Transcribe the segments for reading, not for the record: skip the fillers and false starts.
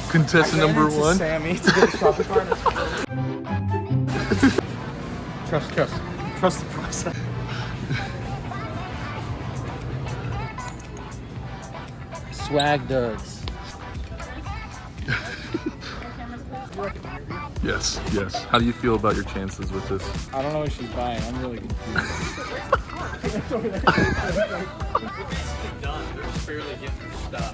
Contestant number one. Sammie to get the shopping cart. Trust the process. Swag Dugs. Yes, yes. How do you feel about your chances with this? I don't know what she's buying. I'm really confused. Done. They're just barely getting their stuff.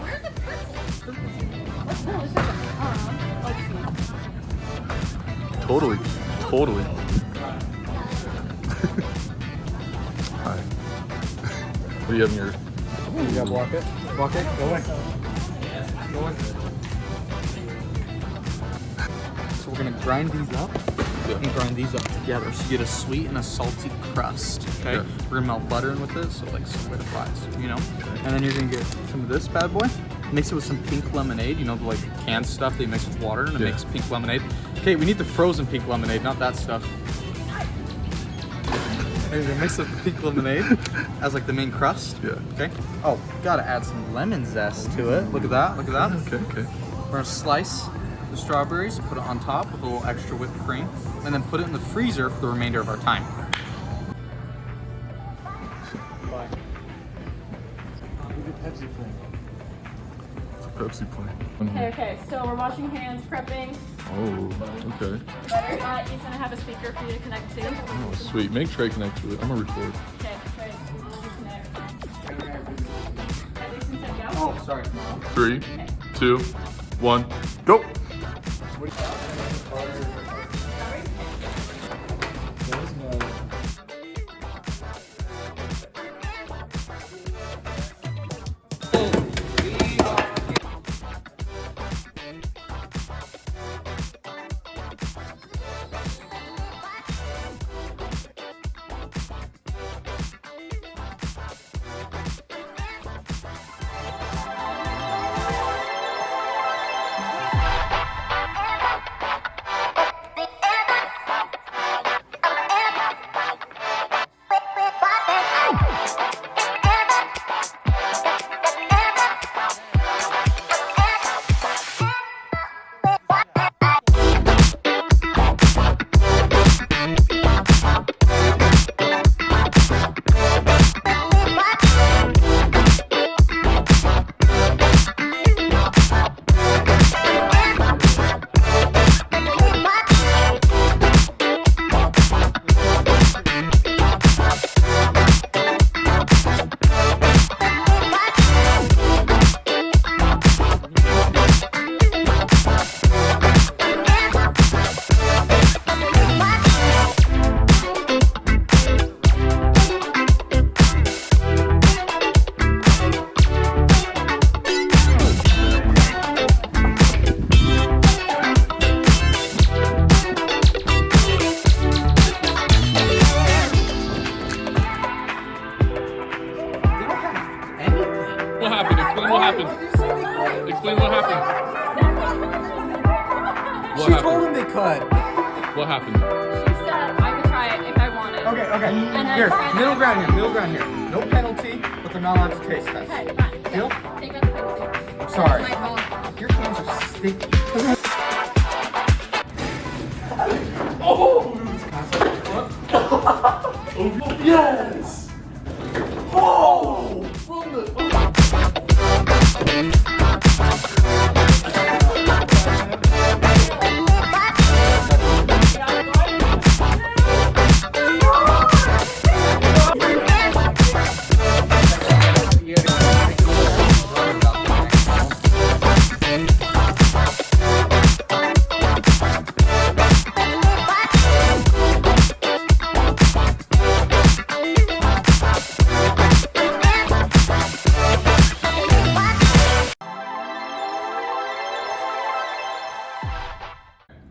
Totally. Hi. What do you have in your... You gotta block it. Block it. Go away. Go away. So we're gonna grind these up and grind these up together so you get a sweet and a salty crust. Okay. Yeah. We're gonna melt butter in with this, so like solidifies, you know. And then you're gonna get some of this bad boy. Mix it with some pink lemonade. You know, the like canned stuff that you mix with water and it makes pink lemonade. Okay, we need the frozen pink lemonade, not that stuff. We're gonna mix up the pink lemonade as like the main crust. Yeah. Okay. Oh, gotta add some lemon zest to it. Look at that. Look at that. Okay. We're gonna slice the strawberries, put it on top with a little extra whipped cream, and then put it in the freezer for the remainder of our time. Bye. Pepsi It's a Pepsi plan. Okay, so we're washing hands, prepping. Oh, okay. Better. He's gonna have a speaker for you to connect to. Oh, sweet. Make Trey connect to it. I'm gonna record. Okay, great. Connect. Oh, sorry. 3, 2, 1, go! What happened? Explain what happened. Explain what happened. What happened? Told him they cut. What happened? She said I could try it if I wanted. Okay. And then Here, try it. middle ground here. No penalty, but they're not allowed to taste test. Okay, fine. Deal? Take out the penalty. I'm sorry. My fault. Your hands are sticky. Yes! Oh! From the...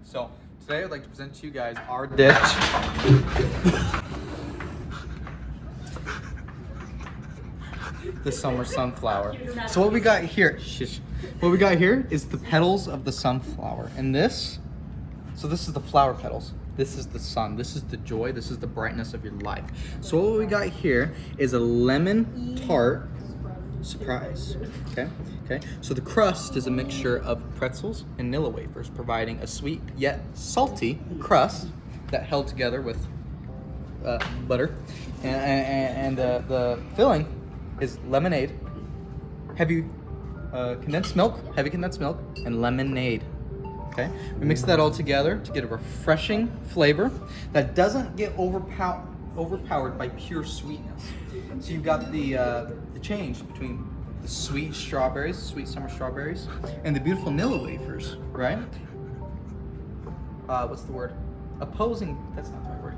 So, today I'd like to present to you guys our dish. The summer sunflower. So what we got here, what we got here is the petals of the sunflower. And this, so this is the flower petals. This is the sun. This is the joy. This is the brightness of your life. So what we got here is a lemon tart Surprise. Okay. Okay. So the crust is a mixture of pretzels and Nilla wafers, providing a sweet yet salty crust that held together with butter, and the filling is lemonade, heavy condensed milk, and lemonade. Okay, we mix that all together to get a refreshing flavor that doesn't get overpowered by pure sweetness. So you've got the change between the sweet strawberries, sweet summer strawberries, and the beautiful Nilla wafers, right? What's the word? Opposing. That's not the right word.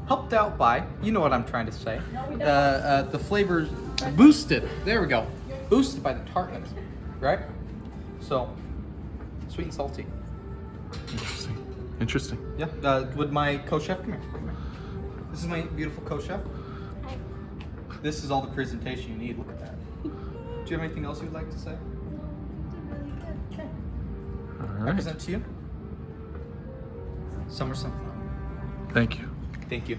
Helped out by, you know what I'm trying to say. The flavors boosted. There we go. Boosted by the tartness, right? So, sweet and salty. Interesting. Yeah. Would my co-chef come here? This is my beautiful co-chef. This is all the presentation you need. Look at that. Do you have anything else you'd like to say? All I right. present to you Summer Sunflower. Thank you. Thank you.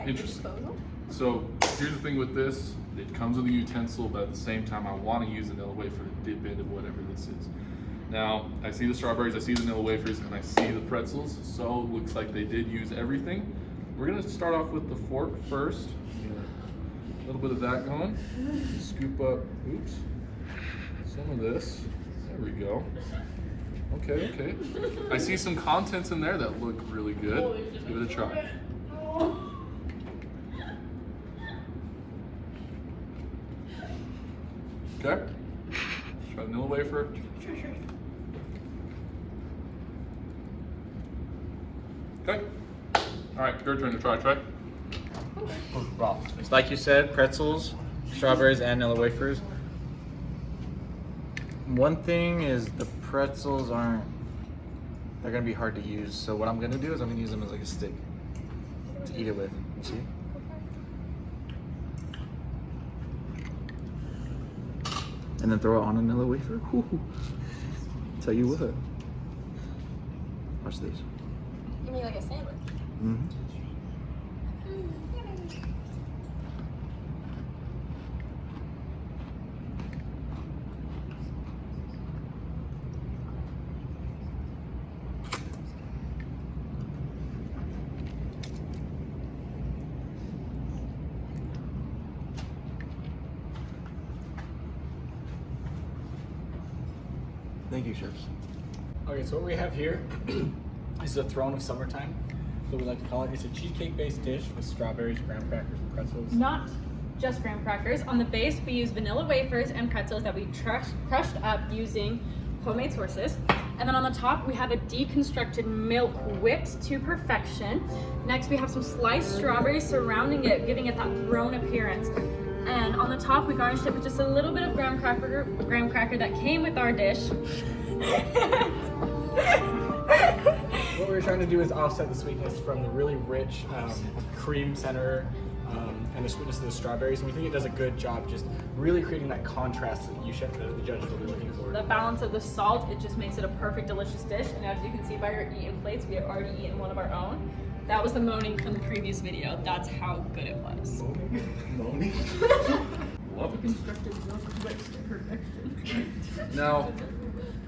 Interesting. So here's the thing with this. It comes with a utensil, but at the same time, I want to use a Nilla wafer to dip into whatever this is. Now, I see the strawberries, I see the Nilla wafers, and I see the pretzels. So it looks like they did use everything. We're gonna start off with the fork first. A little bit of that going. Scoop up, oops, some of this. There we go. Okay, okay. I see some contents in there that look really good. Let's give it a try. Okay. Try the Nilla wafer. Okay. All right, your turn to try. Like you said, pretzels, strawberries, and Nilla wafers. One thing is the pretzels they're gonna be hard to use. So what I'm gonna do is I'm gonna use them as like a stick to eat it with. You see? And then throw it on a Nilla wafer. Woo-hoo. Tell you what. Watch this. You mean like a sandwich? Mm-hmm. Thank you, chefs. Okay, so what we have here is the throne of summertime. So we like to call it. It's a cheesecake-based dish with strawberries, graham crackers, and pretzels. Not just graham crackers. On the base, we use vanilla wafers and pretzels that we crushed up using homemade sources. And then on the top, we have a deconstructed milk whipped to perfection. Next, we have some sliced strawberries surrounding it, giving it that throne appearance. And on the top, we garnished it with just a little bit of graham cracker that came with our dish. What we were trying to do is offset the sweetness from the really rich cream center and the sweetness of the strawberries. And we think it does a good job just really creating that contrast that the judges will be looking for. The balance of the salt, it just makes it a perfect, delicious dish. And as you can see by our eaten plates, we have already eaten one of our own. That was the moaning from the previous video. That's how good it was. Moaning? Love it. Now,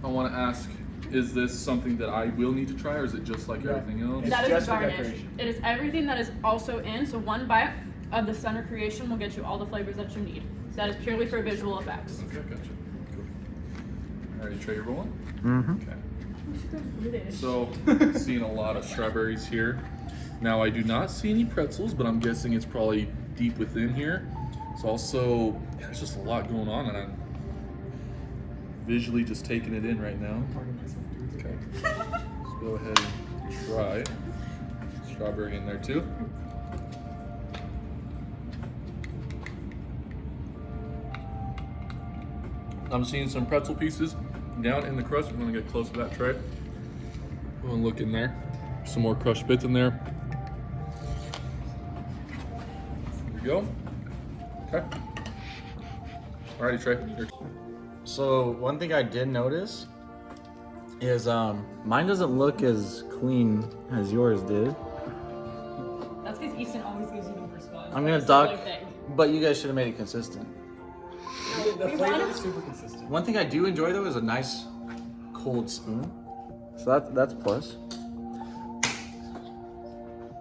I want to ask, is this something that I will need to try, or is it just like everything else? It's That is just the for garnish. decoration. It is everything that is also in. So one bite of the center creation will get you all the flavors that you need. So that is purely for visual effects. Okay, gotcha. Cool. Alrighty, Trey, you're rolling? Mm-hmm. Okay. So, seeing a lot of strawberries here. Now, I do not see any pretzels, but I'm guessing it's probably deep within here. It's also, there's just a lot going on, and I'm visually just taking it in right now. Okay. Let's go ahead and try strawberry in there too. I'm seeing some pretzel pieces down in the crust. I'm gonna get close to that tray. I'm gonna look in there. Some more crushed bits in there. There we go. Okay. Alrighty, Trey. So one thing I did notice is mine doesn't look as clean as yours did. That's because Easton always gives you the first one. I'm gonna That's the dock. only thing. But you guys should have made it consistent. The flavor is super consistent. One thing I do enjoy though is a nice cold spoon. So that's plus.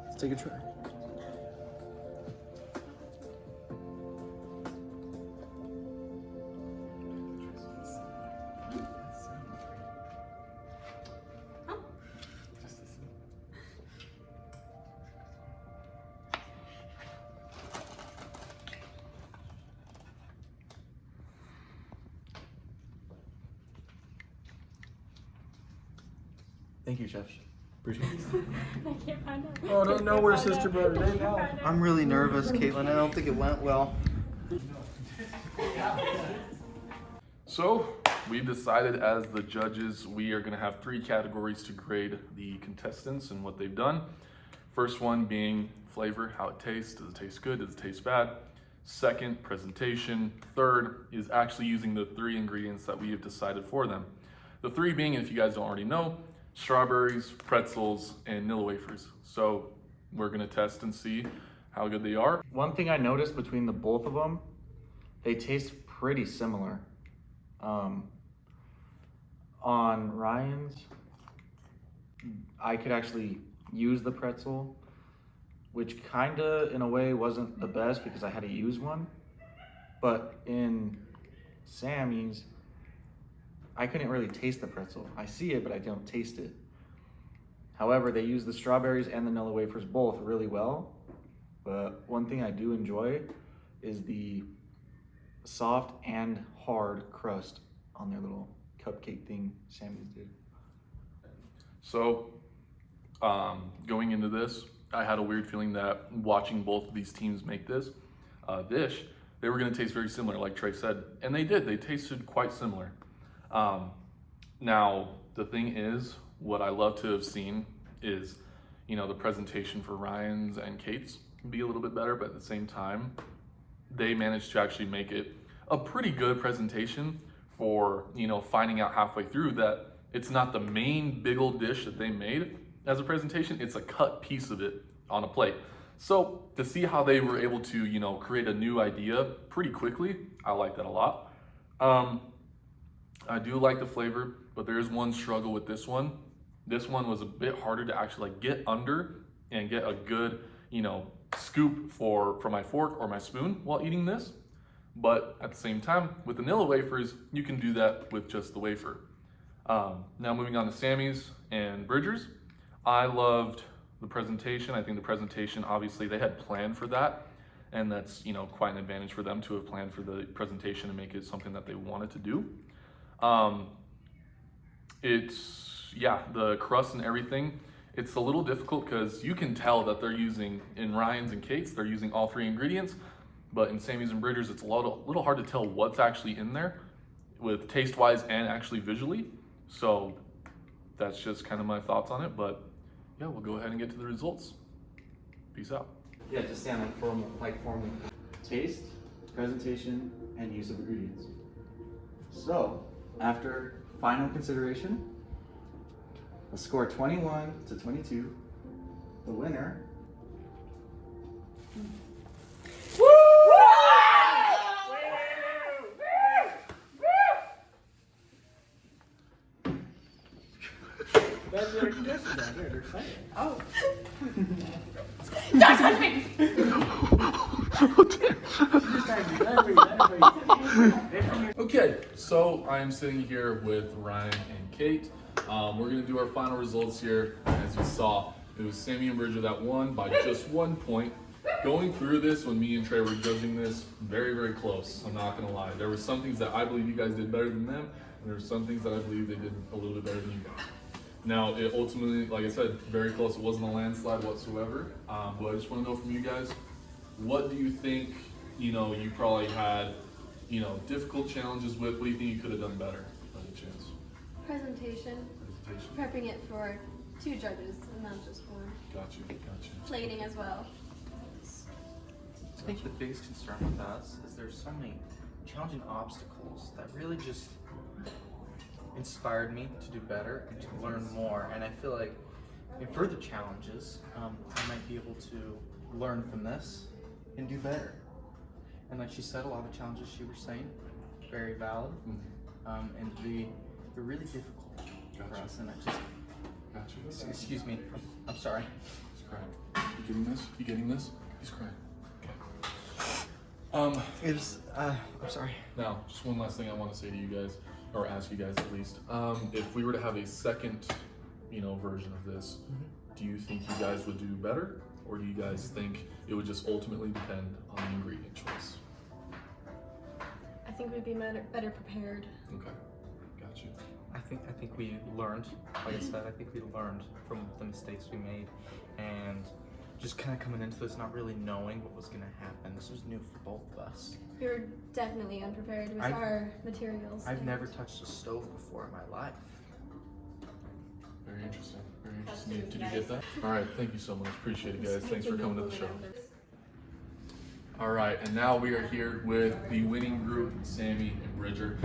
Let's take a try. Thank you, chefs. Appreciate it. I can't find out. Oh, don't know where sister brother they know. I'm really nervous, Kaitlyn. I don't think it went well. So we decided as the judges, we are gonna have 3 categories to grade the contestants and what they've done. First one being flavor, how it tastes. Does it taste good? Does it taste bad? Second, presentation. Third is actually using the 3 ingredients that we have decided for them. The 3 being, if you guys don't already know, strawberries, pretzels, and Nilla wafers. So we're gonna test and see how good they are. One thing I noticed between the both of them, they taste pretty similar. On Ryan's, I could actually use the pretzel, which kinda in a way wasn't the best because I had to use one. But in Sammie's, I couldn't really taste the pretzel. I see it, but I don't taste it. However, they use the strawberries and the Nilla wafers both really well. But one thing I do enjoy is the soft and hard crust on their little cupcake thing Sammie's did. So going into this, I had a weird feeling that watching both of these teams make this dish, they were gonna taste very similar, like Trey said. And they did, they tasted quite similar. Now, the thing is, what I love to have seen is, you know, the presentation for Ryan's and Kate's be a little bit better, but at the same time, they managed to actually make it a pretty good presentation for, you know, finding out halfway through that it's not the main big old dish that they made as a presentation, it's a cut piece of it on a plate. So to see how they were able to, you know, create a new idea pretty quickly, I like that a lot. I do like the flavor, but there is one struggle with this one. This one was a bit harder to actually like get under and get a good, you know, scoop for my fork or my spoon while eating this. But at the same time, with the Nilla wafers, you can do that with just the wafer. Now moving on to Sammie's and Bridger's. I loved the presentation. I think the presentation, obviously they had planned for that. And that's, you know, quite an advantage for them to have planned for the presentation and make it something that they wanted to do. Yeah, the crust and everything, it's a little difficult because you can tell that they're using, in Ryan's and Kate's, they're using all 3 ingredients, but in Sammie's and Bridger's, it's a little hard to tell what's actually in there with taste-wise and actually visually. So that's just kind of my thoughts on it, but yeah, we'll go ahead and get to the results. Peace out. Yeah, just stand like formal. Taste, presentation, and use of ingredients. So, after final consideration, a score 21 to 22. The winner. That's their contestants down there. They're excited. Oh. Don't touch me! Okay, so I'm sitting here with Ryan and Kate. We're gonna do our final results here. As you saw, it was Sammie and Bridger that won by just 1 point. Going through this, when me and Trey were judging this, very, very close. I'm not gonna lie. There were some things that I believe you guys did better than them, and there were some things that I believe they did a little bit better than you guys. Now, it ultimately, like I said, very close. It wasn't a landslide whatsoever. But I just want to know from you guys, what do you think, you know, you probably had, you know, difficult challenges with? What do you think you could have done better by the chance? Presentation. Prepping it for 2 judges and not just 1. Gotcha. Plating as well. I think the biggest concern with us is there's so many challenging obstacles that really just inspired me to do better and to learn more. And I feel like in further challenges, I might be able to learn from this and do better. And like she said, a lot of the challenges she was saying, very valid. And they're really difficult for us. And I just, Gotcha. excuse me, I'm sorry. He's crying. You getting this? You getting this? He's crying. Okay. It was, I'm sorry. Now, just one last thing I want to say to you guys, or ask you guys at least. If we were to have a second, version of this, do you think you guys would do better? Or do you guys think it would just ultimately depend on the ingredient choice? I think we'd be better prepared. Okay, got you. I think we learned, like I said, I think we learned from the mistakes we made, and just kind of coming into this not really knowing what was gonna happen. This was new for both of us. We were definitely unprepared with our materials. I've never touched a stove before in my life. Very interesting. Very interesting. Did you get that? All right. Thank you so much. Appreciate it, guys. Thanks for coming to the show. All right, and now we are here with the winning group, Sammie and Bridger.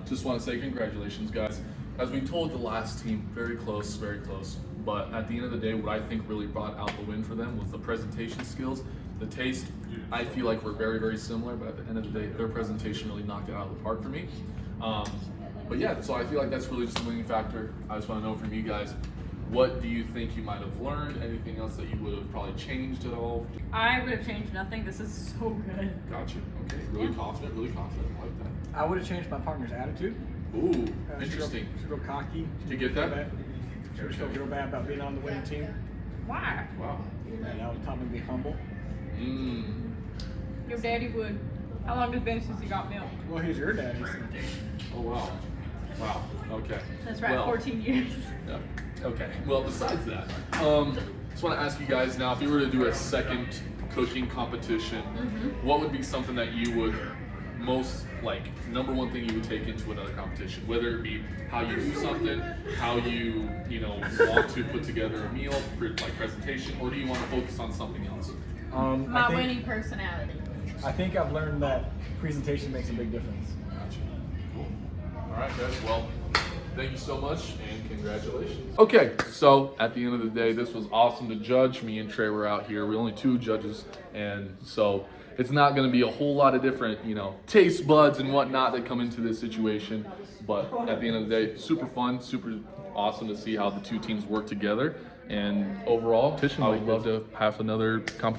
Just want to say congratulations, guys. As we told the last team, very close, very close. But at the end of the day, what I think really brought out the win for them was the presentation skills. The taste, I feel like we're very, very similar, but at the end of the day, their presentation really knocked it out of the park for me. But yeah, so I feel like that's really just a winning factor. I just want to know from you guys, what do you think you might have learned? Anything else that you would have probably changed at all? I would have changed nothing. This is so good. Gotcha. Okay. Really confident. Really confident. I like that. I would have changed my partner's attitude. Ooh, interesting. She's real cocky. Did you get that? She was feel real bad about being on the winning team. Why? Wow. And I would taught me to be humble. Your daddy would. How long has it been since you got milk? Well, he's your daddy. Oh wow. Wow. Okay. That's right, Well, 14 years. Yeah. Okay. Well, besides that, just want to ask you guys now, if you were to do a second cooking competition, what would be something that you would most number one thing you would take into another competition? Whether it be how you do something, how you want to put together a meal, like presentation, or do you want to focus on something else? My winning personality. I think I've learned that presentation makes a big difference. Gotcha. Cool. All right, guys. Well, thank you so much and congratulations. Okay, so at the end of the day, this was awesome to judge. Me and Trey were out here. We're only two judges, and so it's not going to be a whole lot of different, taste buds and whatnot that come into this situation. But at the end of the day, super fun, super awesome to see how the two teams work together. And overall, I would love to have another competition.